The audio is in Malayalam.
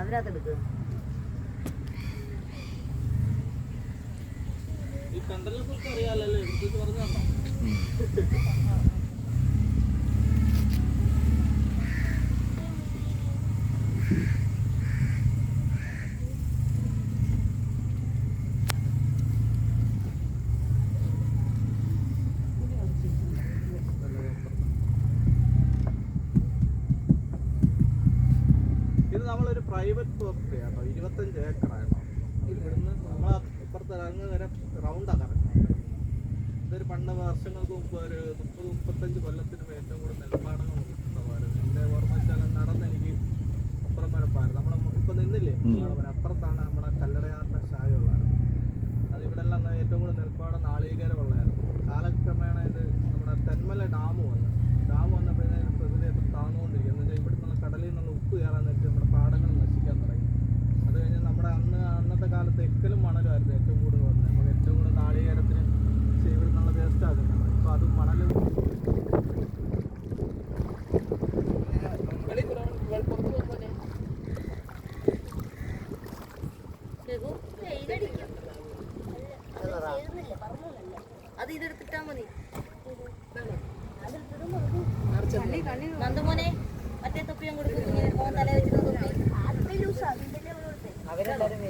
അതിനകത്ത് എടുക്കുക. ഈ കണ്ടലിനെ കുറിച്ച് അറിയാലല്ലേ, എടുത്തിട്ട് പറഞ്ഞോ. ഇത് നമ്മളൊരു പ്രൈവറ്റ് പ്രോപ്പർട്ടി ആട്ടോ, 25 ഏക്കറായിട്ടോ. ഇവിടുന്ന് നമ്മളെ ഇപ്പുറത്ത് അങ്ങ് വരെ റൗണ്ടാണ് കറക്കുന്നത്. ഇതൊരു പണ്ട് വർഷങ്ങൾക്ക് മുമ്പ് ഒരു 30-35 കൊല്ലത്തിന് ഏറ്റവും കൂടുതൽ നെൽപ്പാടങ്ങൾ ഉണ്ടായിരുന്നു. എൻ്റെ ഓർമ്മ വെച്ചാൽ നടന്ന് എനിക്ക് അപ്പുറം വരപ്പായിരുന്നു. നമ്മൾ ഇപ്പം നിന്നില്ലേ അപ്പുറത്താണ് നമ്മുടെ കല്ലടയാറിൻ്റെ ശാഖയുള്ളത്. അത് ഇവിടെ എല്ലാം ഏറ്റവും കൂടുതൽ നെൽപ്പാടം നാളികേരം ഉള്ളതായിരുന്നു. കാലക്രമേണ ഇത് നമ്മുടെ തെന്മല ഡാം വന്നപ്പോഴത്തേക്കും പ്രകൃതിയൊക്കെ താന്നുകൊണ്ടിരിക്കും. എന്ന് വെച്ചാൽ ഇവിടുന്ന് കടലിൽ നിന്നുള്ള ഉപ്പ് കയറാൻ നേരത്തെ നമ്മുടെ പാടങ്ങൾ നശിക്കാൻ തുടങ്ങി. അത് കഴിഞ്ഞ് നമ്മുടെ അന്നത്തെ കാലത്ത് എക്കലും മണലുമായിരുന്നു ഏറ്റവും കൂടുതൽ വന്നത്. നമുക്ക് ഏറ്റവും കൂടുതൽ നാളികേരത്തിന് ഇവിടെ നിന്നുള്ള വേസ്റ്റ് ആകുന്നതാണ്. ഇപ്പോൾ അത് മണലും അത് ഇതെടുത്തിട്ടാ മതി. നന്ദമോനെ മറ്റേ തൊപ്പിയും കൊടുക്കും. തല വെച്ചിട്ട് തൊപ്പി അവരെല്ലാരും